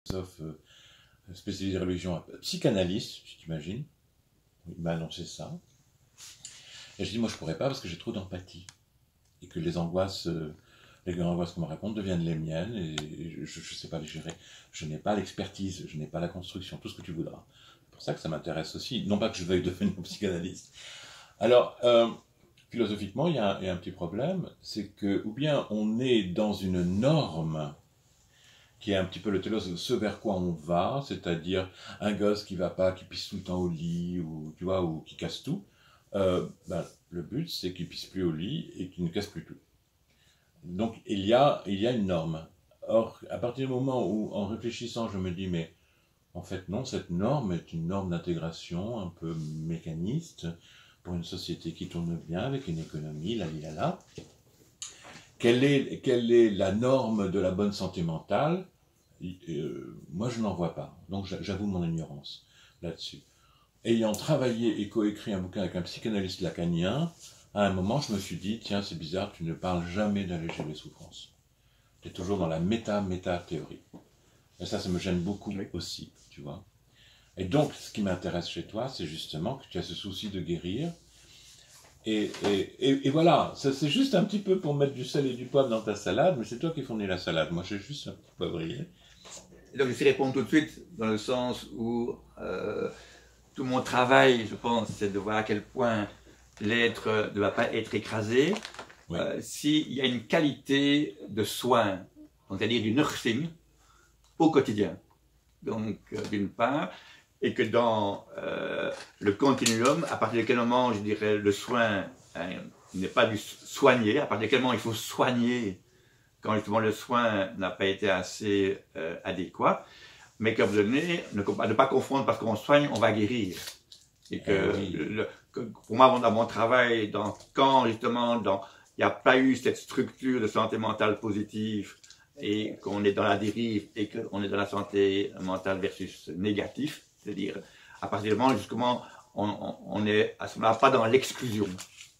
philosophe spécialisé en religion, psychanalyste, tu t'imagines. Il m'a annoncé ça. Et je dis, moi je pourrais pas parce que j'ai trop d'empathie. Et que les angoisses qu'on me raconte deviennent les miennes. Et je ne sais pas les gérer. Je n'ai pas l'expertise, je n'ai pas la construction, tout ce que tu voudras. C'est pour ça que ça m'intéresse aussi. Non pas que je veuille devenir psychanalyste. Alors, philosophiquement, il y a un petit problème. C'est que, ou bien on est dans une norme qui est un petit peu le télos de ce vers quoi on va, c'est-à-dire un gosse qui va pas, qui pisse tout le temps au lit, ou tu vois, ou qui casse tout. Le but, c'est qu'il pisse plus au lit et qu'il ne casse plus tout. Donc, il y a une norme. Or, à partir du moment où, en réfléchissant, je me dis, mais en fait, non, cette norme est une norme d'intégration un peu mécaniste pour une société qui tourne bien, avec une économie, là. Quelle est la norme de la bonne santé mentale? Moi, je n'en vois pas. Donc, j'avoue mon ignorance là-dessus. Ayant travaillé et coécrit un bouquin avec un psychanalyste lacanien, à un moment, je me suis dit, tiens, c'est bizarre, tu ne parles jamais d'alléger les souffrances. Tu es toujours dans la méta-théorie. Et ça me gêne beaucoup aussi, tu vois. Et donc, ce qui m'intéresse chez toi, c'est justement que tu as ce souci de guérir. Et voilà, c'est juste un petit peu pour mettre du sel et du poivre dans ta salade, mais c'est toi qui fournis la salade. Moi, j'ai juste un petit poivrier. Donc, je vais répondre tout de suite, dans le sens où tout mon travail, je pense, c'est de voir à quel point l'être ne va pas être écrasé. Oui. S'il y a une qualité de soin, c'est-à-dire du nursing, au quotidien. Donc, d'une part, et que dans le continuum, à partir de quel moment, je dirais, le soin n'est pas du soigner, à partir de quel moment il faut soigner quand justement le soin n'a pas été assez adéquat, mais comme vous donnez, ne pas confondre parce qu'on soigne, on va guérir. Et que, pour moi, dans mon travail, quand justement il n'y a pas eu cette structure de santé mentale positive et qu'on est dans la dérive et qu'on est dans la santé mentale versus négatif, c'est-à-dire à partir du moment justement on est à ce moment-là pas dans l'exclusion.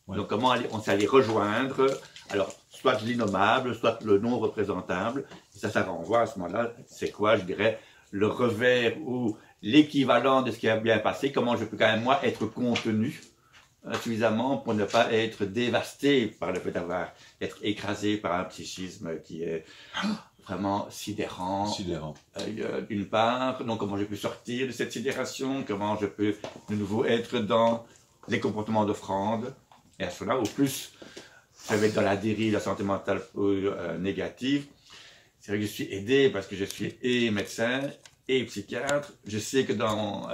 Ouais. Donc comment on s'est allé rejoindre, alors soit l'innommable, soit le non représentable, et ça renvoie à ce moment-là, c'est quoi, je dirais, le revers ou l'équivalent de ce qui a bien passé, comment je peux quand même moi être contenu suffisamment pour ne pas être dévasté par le fait d'être écrasé par un psychisme qui est vraiment sidérant. D'une part, donc comment je peux sortir de cette sidération, comment je peux de nouveau être dans les comportements d'offrande, et à cela, au plus, je vais être dans la dérive, la santé mentale négative. C'est vrai que je suis aidé parce que je suis et médecin et psychiatre. Je sais que dans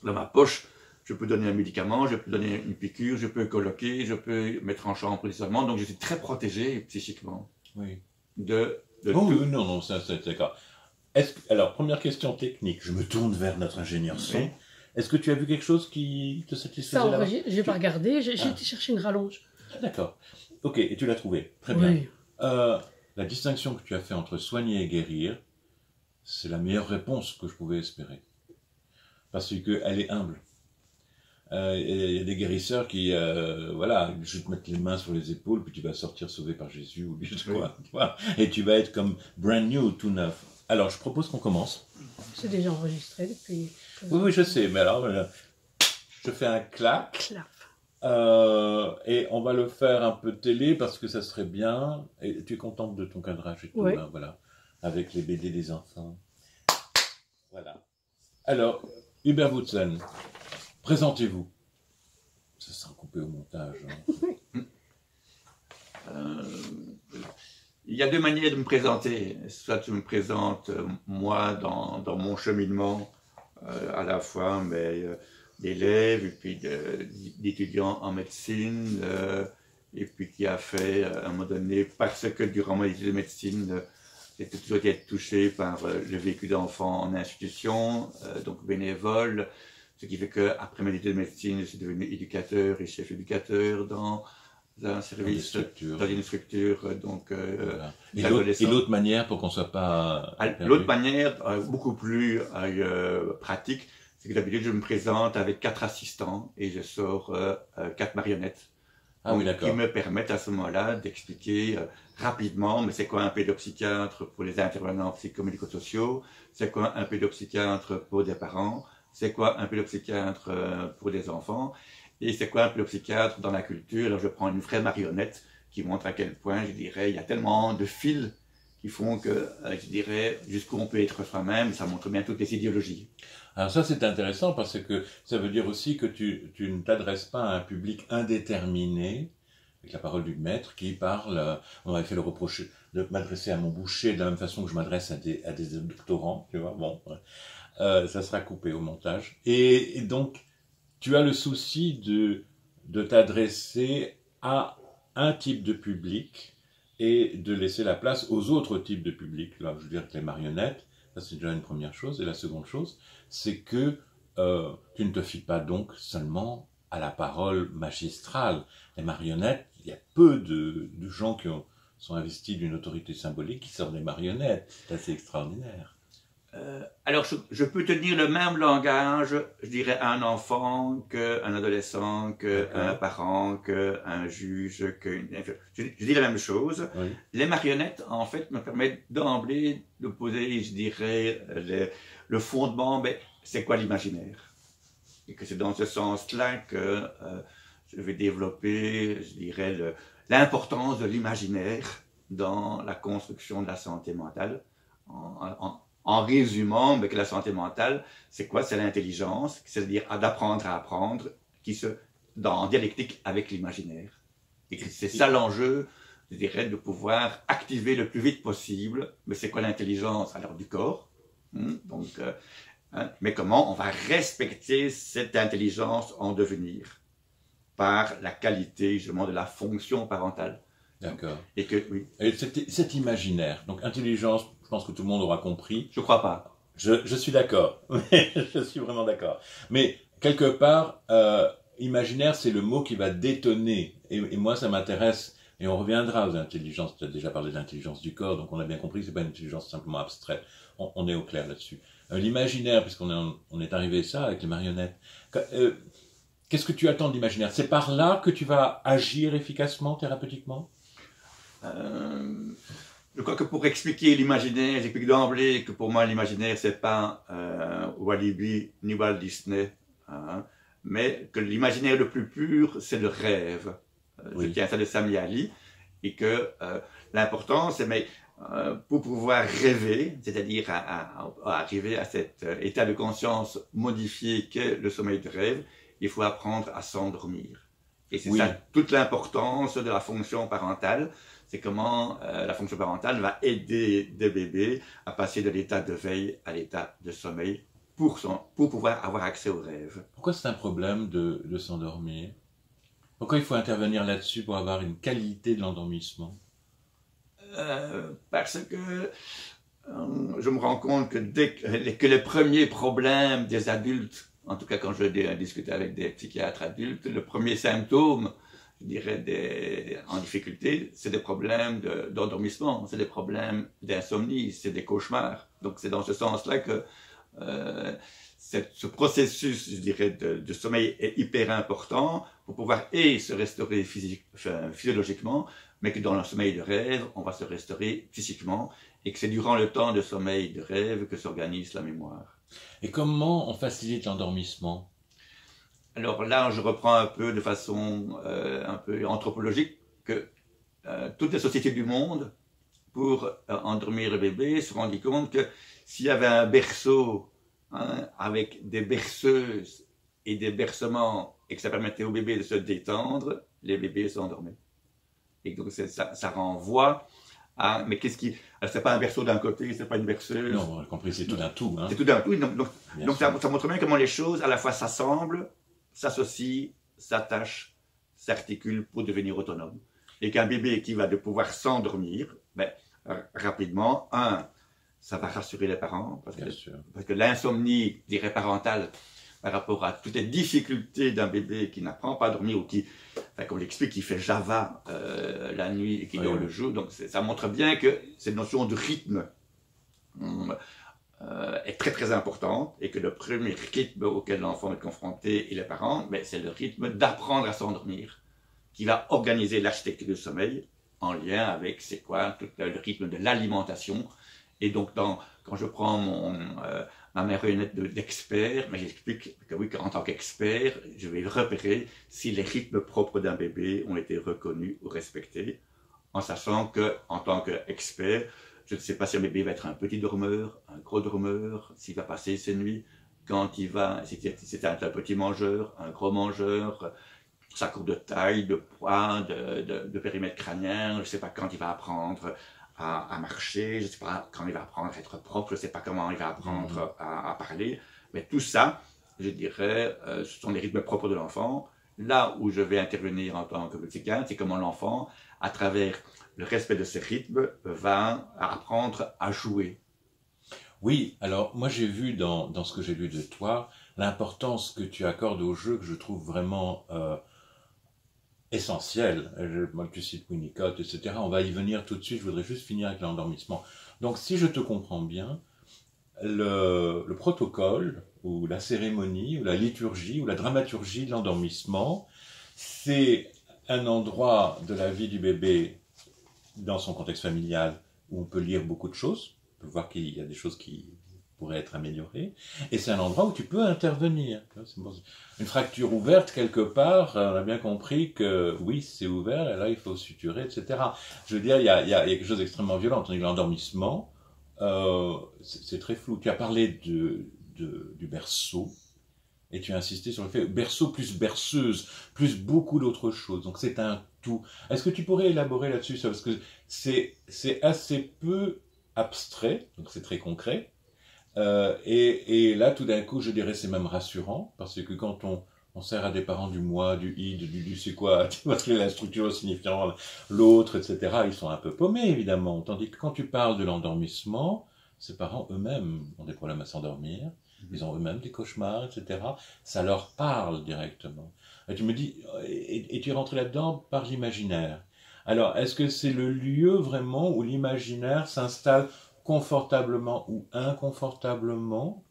ma poche, je peux donner un médicament, je peux donner une piqûre, je peux coloquer, je peux mettre en chambre d'isolement. Donc je suis très protégé psychiquement. Oui. De oh, tout. Non, ça c'est d'accord. Alors, première question technique, je me tourne vers notre ingénieur son. Oui. Est-ce que tu as vu quelque chose qui te satisfaisait là-bas? Ça, j'ai pas regardé, j'ai été chercher une rallonge. D'accord. Ok, et tu l'as trouvé. Très bien. Oui. La distinction que tu as fait entre soigner et guérir, c'est la meilleure réponse que je pouvais espérer. Parce qu'elle est humble. Il y a des guérisseurs qui, voilà, je vais te mettre les mains sur les épaules, puis tu vas sortir sauvé par Jésus, ou je sais quoi, et tu vas être comme brand new, tout neuf. Alors, je propose qu'on commence. C'est déjà enregistré depuis... Oui, je sais, mais alors, je fais un clap. Et on va le faire un peu télé, parce que ça serait bien, et tu es contente de ton cadrage et tout, oui. Hein, voilà, avec les BD des enfants. Voilà. Alors, Hubert Woutzen, présentez-vous. Ça sera coupé au montage. Hein. Il y a deux manières de me présenter. Soit je me présente, moi, dans mon cheminement, à la fois d'élèves, et puis d'étudiants en médecine, et puis qui a fait, à un moment donné, parce que durant mon étude de médecine, j'ai toujours été touché par le vécu d'enfants en institution, donc bénévole. Ce qui fait qu'après mes études de médecine, je suis devenu éducateur et chef éducateur dans un service, dans une structure. Donc, voilà. Et l'autre manière, pour qu'on ne soit pas... L'autre manière, beaucoup plus pratique, c'est que d'habitude, je me présente avec 4 assistants et je sors 4 marionnettes Ah oui, d'accord. Qui me permettent à ce moment-là d'expliquer rapidement, mais c'est quoi un pédopsychiatre pour les intervenants psychomédico-sociaux, c'est quoi un pédopsychiatre pour des parents, c'est quoi un pédopsychiatre pour des enfants, et c'est quoi un pédopsychiatre dans la culture. Alors je prends une vraie marionnette qui montre à quel point, je dirais, il y a tellement de fils qui font que, je dirais, jusqu'où on peut être soi-même, ça montre bien toutes les idéologies. Alors ça, c'est intéressant parce que ça veut dire aussi que tu ne t'adresses pas à un public indéterminé, avec la parole du maître qui parle. On m'avait fait le reproche de m'adresser à mon boucher de la même façon que je m'adresse à des doctorants, tu vois. Bon, ça sera coupé au montage. Et donc, tu as le souci de t'adresser à un type de public et de laisser la place aux autres types de publics. Là, je veux dire que les marionnettes, ça c'est déjà une première chose. Et la seconde chose, c'est que tu ne te fies pas donc seulement à la parole magistrale. Les marionnettes, il y a peu de gens qui sont investis d'une autorité symbolique qui sortent des marionnettes. C'est assez extraordinaire. Alors, je peux tenir le même langage, je dirais, à un enfant, qu'un adolescent, qu'un parent, qu'un juge, je dis la même chose. Oui. Les marionnettes, en fait, me permettent d'emblée de poser, je dirais, le fondement, mais c'est quoi l'imaginaire? Et que c'est dans ce sens-là que je vais développer, je dirais, l'importance de l'imaginaire dans la construction de la santé mentale, en résumant que la santé mentale, c'est quoi? C'est l'intelligence, c'est-à-dire d'apprendre à apprendre, en dialectique avec l'imaginaire. Et c'est ça l'enjeu, je dirais, de pouvoir activer le plus vite possible. Mais c'est quoi l'intelligence? Alors du corps. Donc, mais comment on va respecter cette intelligence en devenir? Par la qualité, justement, de la fonction parentale. D'accord. Et que, oui. Et cet imaginaire, donc intelligence, je pense que tout le monde aura compris. Je crois pas. Je suis d'accord. Je suis vraiment d'accord. Mais quelque part, imaginaire, c'est le mot qui va détonner. Et moi, ça m'intéresse. Et on reviendra aux intelligences. Tu as déjà parlé de l'intelligence du corps, donc on a bien compris que c'est pas une intelligence simplement abstraite. On est au clair là-dessus. L'imaginaire, puisqu'on est arrivé à ça avec les marionnettes. Qu'est-ce que tu attends de l'imaginaire? C'est par là que tu vas agir efficacement, thérapeutiquement? Je crois que pour expliquer l'imaginaire, j'explique d'emblée que pour moi l'imaginaire c'est pas Walibi ni Walt Disney, mais que l'imaginaire le plus pur c'est le rêve. Oui. Je tiens ça de Sami Ali, et que l'important c'est pour pouvoir rêver, c'est-à-dire à arriver à cet état de conscience modifié qu'est le sommeil de rêve, il faut apprendre à s'endormir. Et c'est ça toute l'importance de la fonction parentale. C'est comment la fonction parentale va aider des bébés à passer de l'état de veille à l'état de sommeil pour pouvoir avoir accès aux rêves. Pourquoi c'est un problème de s'endormir? Pourquoi il faut intervenir là-dessus pour avoir une qualité de l'endormissement? Parce que je me rends compte que dès que les premiers problèmes des adultes, en tout cas quand je discute avec des psychiatres adultes, le premier symptôme, je dirais, en difficulté, c'est des problèmes d'endormissement, c'est des problèmes d'insomnie, c'est des cauchemars. Donc c'est dans ce sens-là que ce processus, je dirais, de sommeil est hyper important pour pouvoir se restaurer physiologiquement, mais que dans le sommeil de rêve, on va se restaurer psychiquement, et que c'est durant le temps de sommeil de rêve que s'organise la mémoire. Et comment on facilite l'endormissement? Alors là, je reprends un peu de façon un peu anthropologique que toutes les sociétés du monde, pour endormir le bébé, se rendaient compte que s'il y avait un berceau avec des berceuses et des bercements et que ça permettait au bébé de se détendre, les bébés s'endormaient. Et donc ça renvoie à... Mais qu'est-ce qui... C'est pas un berceau d'un côté, c'est pas une berceuse. Non, on a compris, c'est tout d'un tout. Hein. C'est tout d'un tout. Donc ça montre bien comment les choses, à la fois s'assemblent, s'associent, s'attachent, s'articulent pour devenir autonomes. Et qu'un bébé qui va de pouvoir s'endormir, rapidement, ça va rassurer les parents, parce que l'insomnie, je dirais, parentale, par rapport à toutes les difficultés d'un bébé qui n'apprend pas à dormir, ou qui, comme l'explique, qui fait Java la nuit et qui dort le jour, donc ça montre bien que cette notion de rythme est très très importante, et que le premier rythme auquel l'enfant est confronté et les parents, c'est le rythme d'apprendre à s'endormir. qui va organiser l'architecture du sommeil en lien avec, c'est quoi, tout le rythme de l'alimentation. Et donc, quand je prends ma marionnette d'expert, mais j'explique que oui, qu'en tant qu'expert, je vais repérer si les rythmes propres d'un bébé ont été reconnus ou respectés, en sachant que, en tant qu'expert, je ne sais pas si un bébé va être un petit dormeur, un gros dormeur, s'il va passer ses nuits, quand il va, si c'est un petit mangeur, un gros mangeur, sa courbe de taille, de poids, de périmètre crânien, je ne sais pas quand il va apprendre à marcher, je ne sais pas quand il va apprendre à être propre, je ne sais pas comment il va apprendre à parler, mais tout ça, je dirais, ce sont les rythmes propres de l'enfant. Là où je vais intervenir en tant que psychiatre, c'est comment l'enfant, à travers le respect de ces rythmes, va apprendre à jouer. Oui, alors moi j'ai vu dans ce que j'ai lu de toi, l'importance que tu accordes au jeu, que je trouve vraiment essentielle. Moi, tu cites Winnicott, etc. On va y venir tout de suite, je voudrais juste finir avec l'endormissement. Donc si je te comprends bien, le protocole, ou la cérémonie, ou la liturgie, ou la dramaturgie de l'endormissement, c'est un endroit de la vie du bébé dans son contexte familial où on peut lire beaucoup de choses, on peut voir qu'il y a des choses qui pourraient être améliorées, et c'est un endroit où tu peux intervenir. Une fracture ouverte quelque part, on a bien compris que oui, c'est ouvert, et là il faut suturer, etc. Je veux dire, il y a quelque chose d'extrêmement violent, tandis que l'endormissement, c'est très flou. Tu as parlé du berceau, et tu as insisté sur le fait berceau plus berceuse, plus beaucoup d'autres choses. Donc c'est un tout. Est-ce que tu pourrais élaborer là-dessus, parce que c'est assez peu abstrait, donc c'est très concret. Et là, tout d'un coup, je dirais c'est même rassurant, parce que quand on sert à des parents du moi, du id, du c'est quoi, tu vois, la structure signifiant l'autre, etc., ils sont un peu paumés, évidemment. Tandis que quand tu parles de l'endormissement, ces parents eux-mêmes ont des problèmes à s'endormir, ils ont eux-mêmes des cauchemars, etc. Ça leur parle directement. Et tu me dis, et tu es rentré là-dedans par l'imaginaire. Alors, est-ce que c'est le lieu vraiment où l'imaginaire s'installe confortablement ou inconfortablement,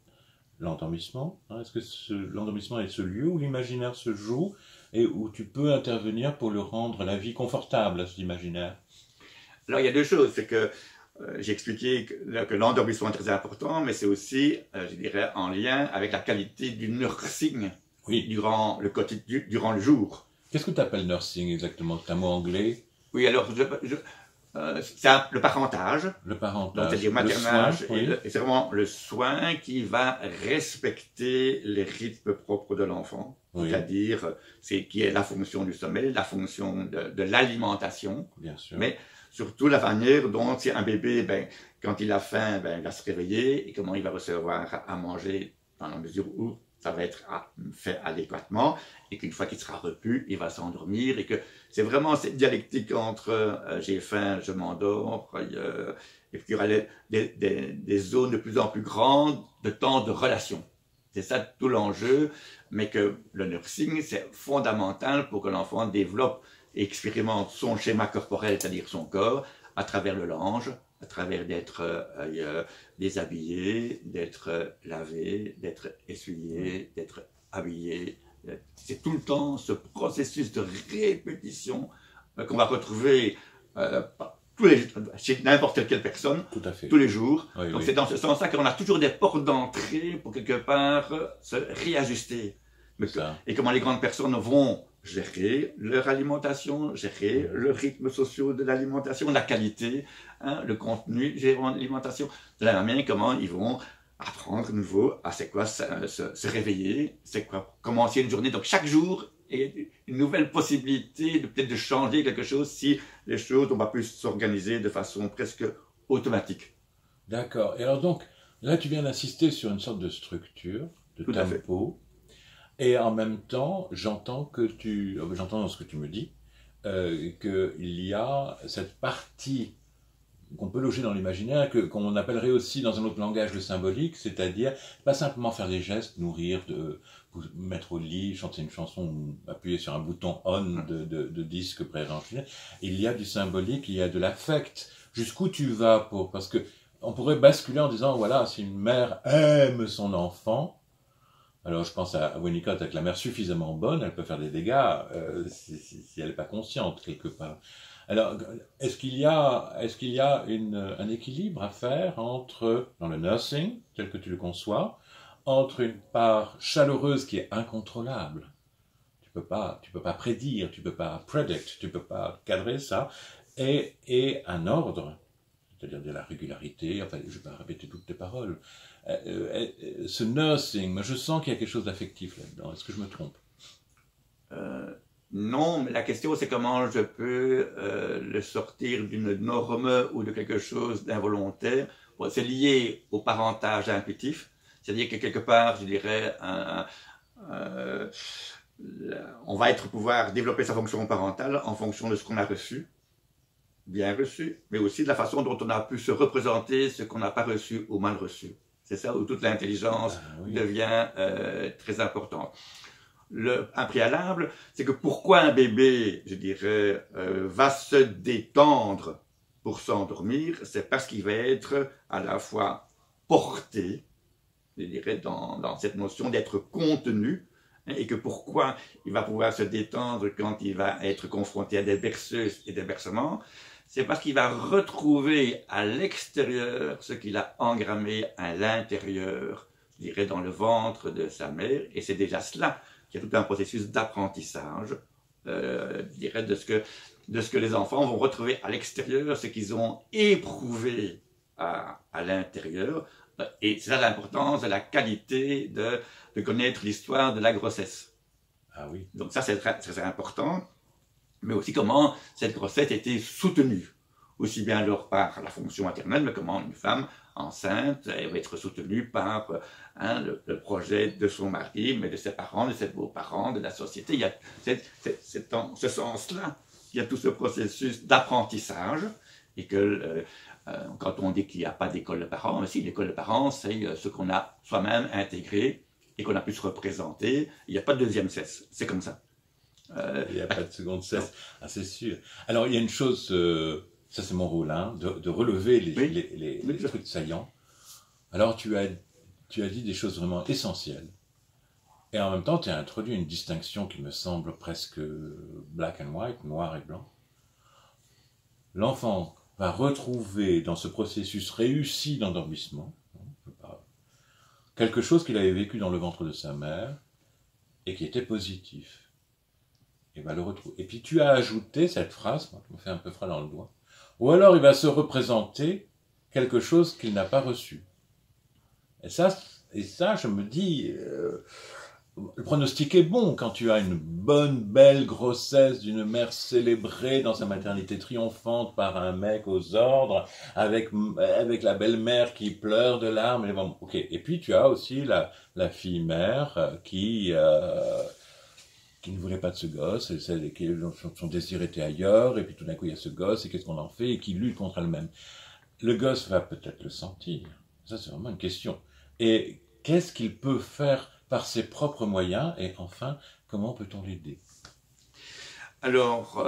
l'endormissement, hein, est-ce que l'endormissement est ce lieu où l'imaginaire se joue et où tu peux intervenir pour le rendre la vie confortable à cet imaginaire? Alors il y a deux choses, c'est que j'ai expliqué que l'endormissement est très important, mais c'est aussi, je dirais, en lien avec la qualité du nursing durant le jour. Qu'est-ce que tu appelles nursing exactement? C'est un mot anglais? Oui, alors c'est le parentage. Le parentage. C'est-à-dire maternage. Et c'est vraiment le soin qui va respecter les rythmes propres de l'enfant. Oui. C'est-à-dire, qui est la fonction du sommeil, la fonction de l'alimentation. Bien sûr. Mais surtout la manière dont si un bébé, quand il a faim, il va se réveiller et comment il va recevoir à manger dans la mesure où ça va être fait adéquatement et qu'une fois qu'il sera repu, il va s'endormir et que c'est vraiment cette dialectique entre j'ai faim, je m'endors et puis il y aura des zones de plus en plus grandes de temps de relation. C'est ça tout l'enjeu, mais que le nursing, c'est fondamental pour que l'enfant développe et expérimente son schéma corporel, c'est-à-dire son corps, à travers le lange, à travers d'être déshabillé, d'être lavé, d'être essuyé, d'être habillé. C'est tout le temps ce processus de répétition qu'on va retrouver chez n'importe quelle personne, tous les jours. Oui, donc c'est dans ce sens-là qu'on a toujours des portes d'entrée pour quelque part se réajuster. Et comment les grandes personnes vont gérer leur alimentation, gérer le rythme social de l'alimentation, la qualité, le contenu, gérer l'alimentation. De la même manière, comment ils vont apprendre de nouveau à c'est quoi se réveiller, c'est quoi commencer une journée. Donc chaque jour est une nouvelle possibilité de peut-être de changer quelque chose si les choses n'ont pas pu s'organiser de façon presque automatique. D'accord. Et alors donc, là tu viens d'insister sur une sorte de structure, de tempo. Et en même temps, j'entends dans ce que tu me dis, qu'il y a cette partie qu'on peut loger dans l'imaginaire, qu'on appellerait aussi dans un autre langage le symbolique, c'est-à-dire pas simplement faire des gestes, nourrir, mettre au lit, chanter une chanson, appuyer sur un bouton on de disque pré-enregistré. Il y a du symbolique, il y a de l'affect. Jusqu'où tu vas parce que on pourrait basculer en disant, voilà, si une mère aime son enfant, Alors, je pense à Winnicott, avec la mère suffisamment bonne, elle peut faire des dégâts si elle n'est pas consciente, quelque part. Alors, est-ce qu'il y a un équilibre à faire entre, dans le nursing, tel que tu le conçois, entre une part chaleureuse qui est incontrôlable, tu peux pas prédire, tu peux pas predict, tu peux pas cadrer ça, et un ordre, c'est-à-dire de la régularité, enfin, je ne vais pas répéter toutes tes paroles. Ce nursing, je sens qu'il y a quelque chose d'affectif là-dedans. Est-ce que je me trompe? Non, mais la question c'est comment je peux le sortir d'une norme ou de quelque chose d'involontaire. Bon, c'est lié au parentage intuitif, c'est-à-dire que quelque part, je dirais, on va pouvoir développer sa fonction parentale en fonction de ce qu'on a reçu, bien reçu, mais aussi de la façon dont on a pu se représenter ce qu'on n'a pas reçu ou mal reçu. C'est ça où toute l'intelligence devient très importante. Un préalable, c'est que pourquoi un bébé, je dirais, va se détendre pour s'endormir, c'est parce qu'il va être à la fois porté, je dirais, dans cette notion d'être contenu, et que pourquoi il va pouvoir se détendre quand il va être confronté à des berceuses et des bercements, c'est parce qu'il va retrouver à l'extérieur ce qu'il a engrammé à l'intérieur, je dirais dans le ventre de sa mère, et c'est déjà cela qui a tout un processus d'apprentissage, je dirais de ce que les enfants vont retrouver à l'extérieur, ce qu'ils ont éprouvé à l'intérieur, et c'est là l'importance de la qualité de connaître l'histoire de la grossesse. Ah oui. Donc ça c'est très important. Mais aussi comment cette grossesse était soutenue, aussi bien alors par la fonction maternelle, mais comment une femme enceinte elle va être soutenue par le projet de son mari, mais de ses parents, de ses beaux-parents, de la société. Il y a c'est dans ce sens-là, il y a tout ce processus d'apprentissage, et que quand on dit qu'il n'y a pas d'école de parents, mais si, l'école de parents, c'est ce qu'on a soi-même intégré et qu'on a pu se représenter. Il n'y a pas de deuxième cesse, c'est comme ça. Il n'y a pas de seconde cesse, c'est sûr. Alors, il y a une chose, ça c'est mon rôle, hein, de relever les trucs saillants. Alors, tu as dit des choses vraiment essentielles. Et en même temps, tu as introduit une distinction qui me semble presque black and white, noir et blanc. L'enfant va retrouver dans ce processus réussi d'endormissement quelque chose qu'il avait vécu dans le ventre de sa mère et qui était positif. Et va le retrouver. Et puis tu as ajouté cette phrase, moi, qui me fait un peu froid dans le doigt, ou alors il va se représenter quelque chose qu'il n'a pas reçu. Et ça, je me dis, le pronostic est bon quand tu as une bonne, belle grossesse d'une mère célébrée dans sa maternité triomphante par un mec aux ordres, avec la belle-mère qui pleure de larmes. Et bon, ok. Et puis tu as aussi la fille-mère qui ne voulait pas de ce gosse, son désir était ailleurs, et puis tout d'un coup il y a ce gosse, et qu'est-ce qu'on en fait, et qui lutte contre elle-même. Le gosse va peut-être le sentir, ça c'est vraiment une question. Et qu'est-ce qu'il peut faire par ses propres moyens, et enfin, comment peut-on l'aider? Alors,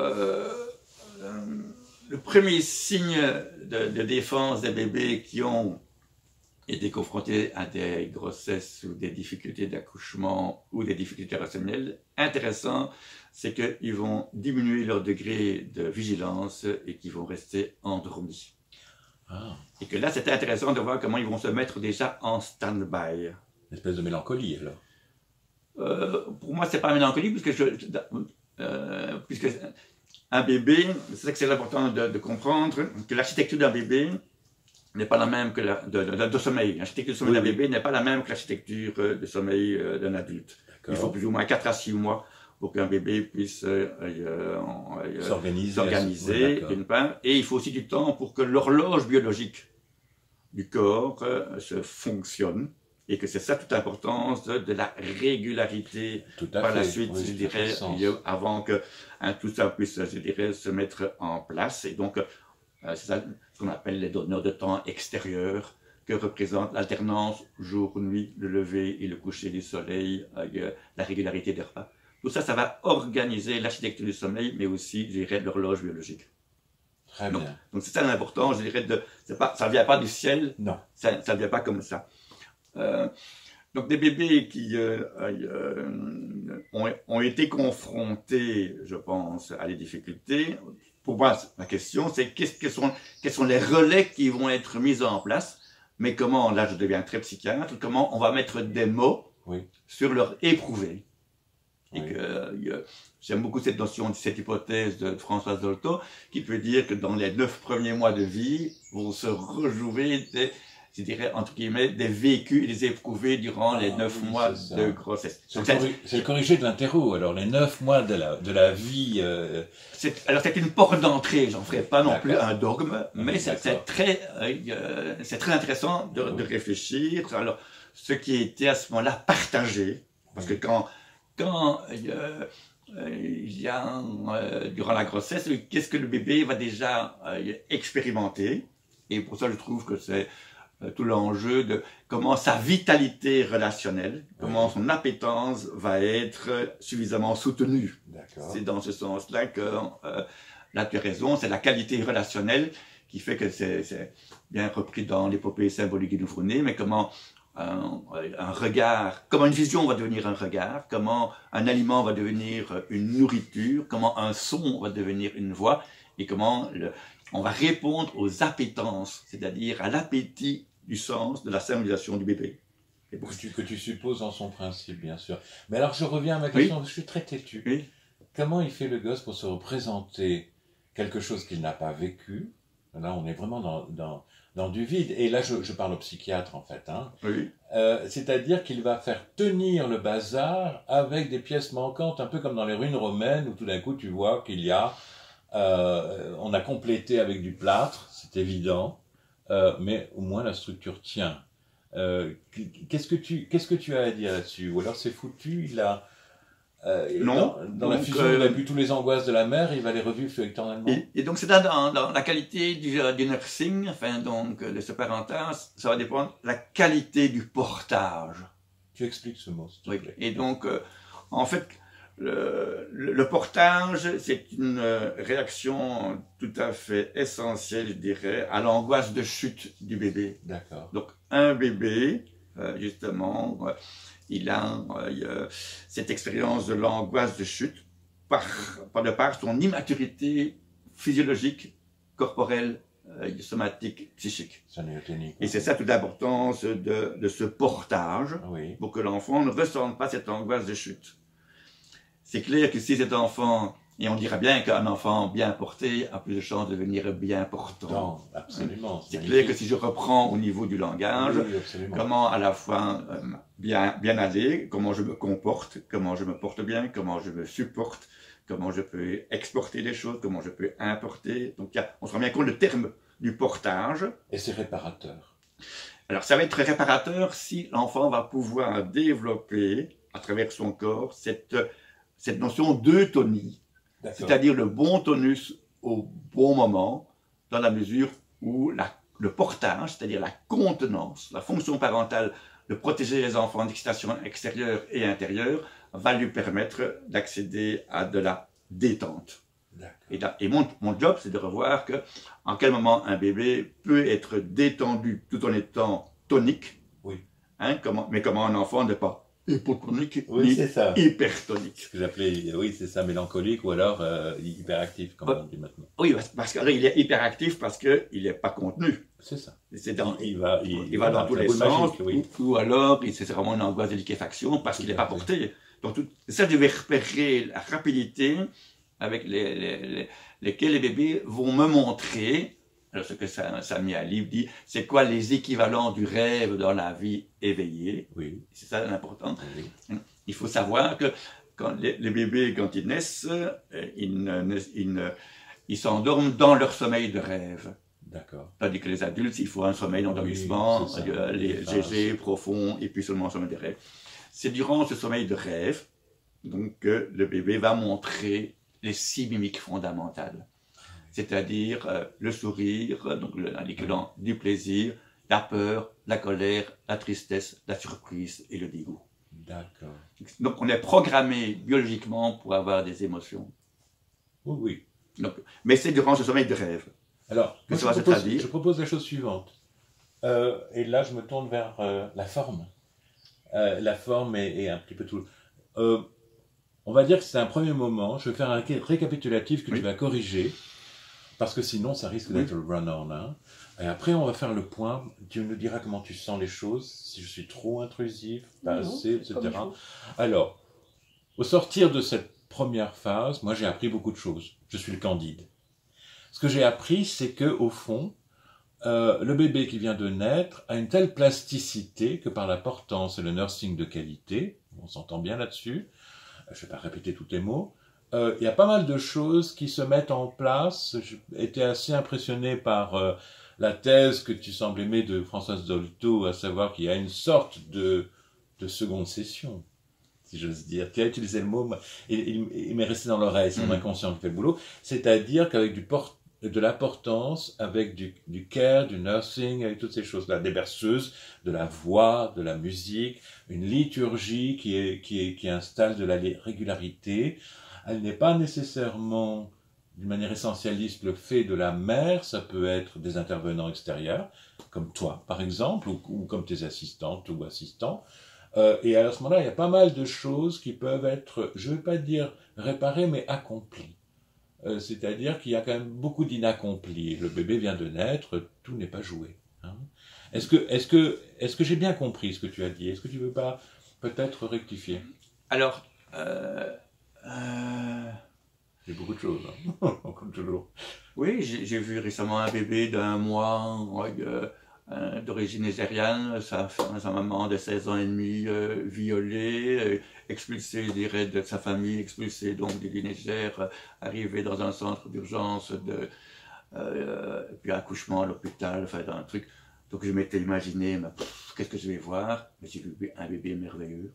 le premier signe de défense des bébés qui ont été confrontés à des grossesses ou des difficultés d'accouchement ou des difficultés relationnelles, intéressant, c'est qu'ils vont diminuer leur degré de vigilance et qu'ils vont rester endormis. Ah. Et que là, c'était intéressant de voir comment ils vont se mettre déjà en stand-by. Une espèce de mélancolie, alors. Pour moi, c'est pas mélancolie, puisque un bébé, c'est ça que c'est important de comprendre, que l'architecture d'un bébé n'est pas la même que de sommeil. L'architecture de sommeil d'un bébé n'est pas la même que l'architecture de sommeil d'un adulte. Il faut plus ou moins 4 à 6 mois pour qu'un bébé puisse s'organiser, d'une part. Et il faut aussi du temps pour que l'horloge biologique du corps se fonctionne. Et que c'est ça toute l'importance de la régularité par la suite, je dirais, avant que tout ça puisse, je dirais, se mettre en place. Et donc, c'est ça ce qu'on appelle les donneurs de temps extérieurs, que représente l'alternance jour-nuit, le lever et le coucher du soleil, la régularité des repas. Tout ça, ça va organiser l'architecture du sommeil, mais aussi, je dirais, l'horloge biologique. Très bien. Donc c'est ça l'important, je dirais, ça ne vient pas du ciel, non. Ça ne vient pas comme ça. Donc des bébés qui ont été confrontés, je pense, à des difficultés. Pour moi, la question, c'est quels sont les relais qui vont être mis en place, mais comment, là je deviens très psychiatre, comment on va mettre des mots sur leur éprouvé. Et que j'aime beaucoup cette notion, cette hypothèse de Françoise Dolto, qui peut dire que dans les 9 premiers mois de vie, vont se rejouer des, je dirais, entre guillemets, des vécus et des éprouvés durant les 9 mois de grossesse. C'est le corrigé de l'interro, alors les 9 mois de la vie... Alors c'est une porte d'entrée, j'en ferai pas non plus un dogme, mais c'est très intéressant de réfléchir. Alors, ce qui était à ce moment-là partagé, parce que quand il y a, durant la grossesse, qu'est-ce que le bébé va déjà expérimenter, et pour ça je trouve que c'est tout l'enjeu de comment sa vitalité relationnelle, comment son appétence va être suffisamment soutenue. C'est dans ce sens-là que, là tu as raison, c'est la qualité relationnelle qui fait que c'est bien repris dans l'épopée symbolique du nouveau-né, mais comment un regard, comment une vision va devenir un regard, comment un aliment va devenir une nourriture, comment un son va devenir une voix, et comment on va répondre aux appétences, c'est-à-dire à l'appétit du sens de la symbolisation du bébé. Que tu supposes dans son principe, bien sûr. Mais alors je reviens à ma question, parce que je suis très têtu. Oui. Comment il fait le gosse pour se représenter quelque chose qu'il n'a pas vécu? Là, on est vraiment dans du vide. Et là, je parle au psychiatre, en fait. Hein. Oui. C'est-à-dire qu'il va faire tenir le bazar avec des pièces manquantes, un peu comme dans les ruines romaines, où tout d'un coup, tu vois qu'il y a... on a complété avec du plâtre, c'est évident, mais au moins la structure tient. Qu'est-ce que tu as à dire là-dessus? Ou alors c'est foutu, il a... non. Dans la fusion, il a vu tous les angoisses de la mère, il va les revivre éternellement. Et donc c'est dans la qualité du nursing, enfin donc de ce parentage, ça va dépendre de la qualité du portage. Tu expliques ce mot, s'il te plaît. Et donc en fait le portage, c'est une réaction tout à fait essentielle, je dirais, à l'angoisse de chute du bébé. D'accord. Donc un bébé, justement, il a cette expérience de l'angoisse de chute de par son immaturité physiologique, corporelle, somatique, psychique. Et c'est ça toute l'importance de ce portage, pour que l'enfant ne ressente pas cette angoisse de chute. C'est clair que si cet enfant, et on dira bien qu'un enfant bien porté a plus de chances de devenir bien portant. Non, absolument. C'est clair que si je reprends au niveau du langage, comment à la fois bien aller, comment je me comporte, comment je me porte bien, comment je me supporte, comment je peux exporter des choses, comment je peux importer. Donc on se rend bien compte le terme du portage. Et c'est réparateur. Alors ça va être réparateur si l'enfant va pouvoir développer à travers son corps cette notion d'eutonie, c'est-à-dire le bon tonus au bon moment, dans la mesure où le portage, c'est-à-dire la contenance, la fonction parentale de protéger les enfants d'excitation extérieure et intérieure, va lui permettre d'accéder à de la détente. Et mon job, c'est de revoir en quel moment un bébé peut être détendu tout en étant tonique, mais comment un enfant n'est pas hypotonique ni hypertonique. Ce que j'appelais, c'est ça, mélancolique ou alors hyperactif, comme on dit maintenant. Oui, parce qu'il est hyperactif parce qu'il n'est pas contenu. C'est ça. Il va dans tous les sens, ou alors c'est vraiment une angoisse de liquéfaction parce qu'il n'est pas porté. Donc ça, je devais repérer la rapidité avec lesquelles les bébés vont me montrer. Alors, ce que Sami Ali dit, c'est quoi les équivalents du rêve dans la vie éveillée? C'est ça l'important. Il faut savoir que quand les bébés, quand ils naissent, ils s'endorment dans leur sommeil de rêve. Tandis que les adultes, il faut un sommeil d'endormissement, léger, profond, et puis seulement un sommeil de rêve. C'est durant ce sommeil de rêve donc, que le bébé va montrer les 6 mimiques fondamentales. C'est-à-dire le sourire, donc l'équivalent du plaisir, la peur, la colère, la tristesse, la surprise et le dégoût. D'accord. Donc on est programmé biologiquement pour avoir des émotions. Oui. Donc, mais c'est durant ce sommeil de rêve. Alors, je propose la chose suivante. Et là, je me tourne vers la forme. la forme et un petit peu tout. On va dire que c'est un premier moment. Je vais faire un récapitulatif que tu vas corriger, parce que sinon ça risque d'être le run-on. Hein. Et après, on va faire le point. Tu nous diras comment tu sens les choses, si je suis trop intrusif, pas assez, etc. Alors, au sortir de cette première phase, moi j'ai appris beaucoup de choses. Je suis le Candide. Ce que j'ai appris, c'est que au fond, le bébé qui vient de naître a une telle plasticité que par la portance et le nursing de qualité, on s'entend bien là-dessus, je ne vais pas répéter tous les mots, il y a pas mal de choses qui se mettent en place. J'ai été assez impressionné par la thèse que tu sembles aimer de Françoise Dolto, à savoir qu'il y a une sorte de seconde session, si j'ose dire. Tu as utilisé le mot, il m'est resté dans l'oreille, c'est mon inconscient qui fait le boulot, c'est-à-dire qu'avec de la portance, avec du care, du nursing, avec toutes ces choses-là, des berceuses, de la voix, de la musique, une liturgie qui installe de la régularité. Elle n'est pas nécessairement, d'une manière essentialiste, le fait de la mère, ça peut être des intervenants extérieurs, comme toi, par exemple, ou comme tes assistantes ou assistants. Et à ce moment-là, il y a pas mal de choses qui peuvent être, je ne vais pas dire réparées, mais accomplies. C'est-à-dire qu'il y a quand même beaucoup d'inaccomplis. Le bébé vient de naître, tout n'est pas joué. Hein. Est-ce que j'ai bien compris ce que tu as dit? Est-ce que tu veux pas peut-être rectifier? Alors, j'ai beaucoup de choses, hein. Comme toujours. Oui, j'ai vu récemment un bébé d'1 mois d'origine nigériane, sa maman de 16 ans et demi violée, expulsée, je dirais, de sa famille, expulsée donc du Niger, arrivé dans un centre d'urgence, puis accouchement à l'hôpital, enfin dans un truc. Donc je m'étais imaginé, qu'est-ce que je vais voir? Mais j'ai vu un bébé merveilleux.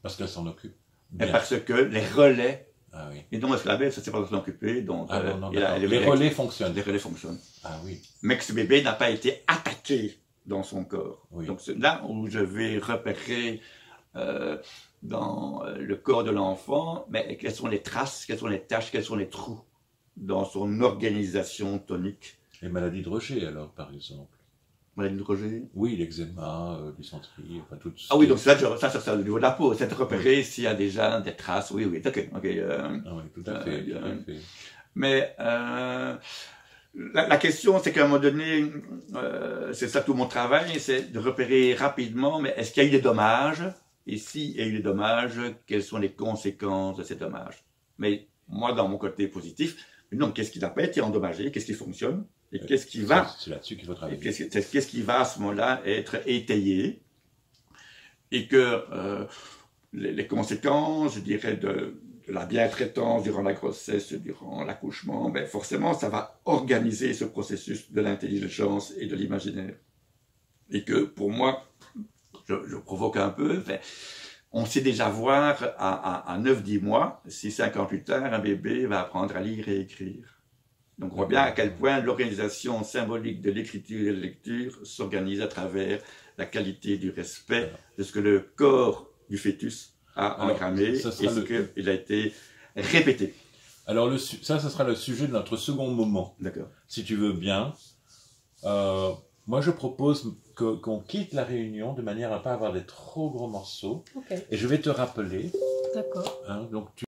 Parce qu'elle s'en occupe. Et parce que les relais. Ah oui. Et donc, esclavage, ça ne s'est pas occupé. Donc, les relais fonctionnent. Les relais fonctionnent. Ah oui. Mais que ce bébé n'a pas été attaqué dans son corps. Oui. Donc, c'est là où je vais repérer dans le corps de l'enfant, mais quelles sont les traces, quelles sont les taches, quels sont les trous dans son organisation tonique. Les maladies de rejet, alors, par exemple. Maladie de rejet? Oui, l'eczéma, dysenterie, enfin tout ça. Ah oui, donc ça c'est au niveau de la peau, c'est de repérer s'il y a déjà des traces. Oui, ok. Ah oui, tout à fait. Mais la question, c'est qu'à un moment donné, c'est ça tout mon travail, c'est de repérer rapidement, mais est-ce qu'il y a eu des dommages? Et s'il y a eu des dommages, quelles sont les conséquences de ces dommages? Mais moi, dans mon côté positif, non, qu'est-ce qui n'a pas été endommagé? Qu'est-ce qui fonctionne? Et qu'est-ce qui va? C'est là-dessus qu'il faut travailler. Qu'est-ce qui va à ce moment-là être étayé? Et que les conséquences, je dirais, de la bien-traitance durant la grossesse, durant l'accouchement, ben forcément, ça va organiser ce processus de l'intelligence et de l'imaginaire. Et que pour moi, je provoque un peu, ben, on sait déjà voir à 9-10 mois, si 5 ans plus tard, un bébé va apprendre à lire et écrire. Donc on voit bien à quel point l'organisation symbolique de l'écriture et de la lecture s'organise à travers la qualité du respect de ce que le corps du fœtus a engrammé et ce qu'il a été répété. Alors ça sera le sujet de notre second moment. D'accord. Si tu veux bien. Moi je propose qu'on quitte la réunion de manière à ne pas avoir des trop gros morceaux. Okay. Et je vais te rappeler. D'accord. Hein, donc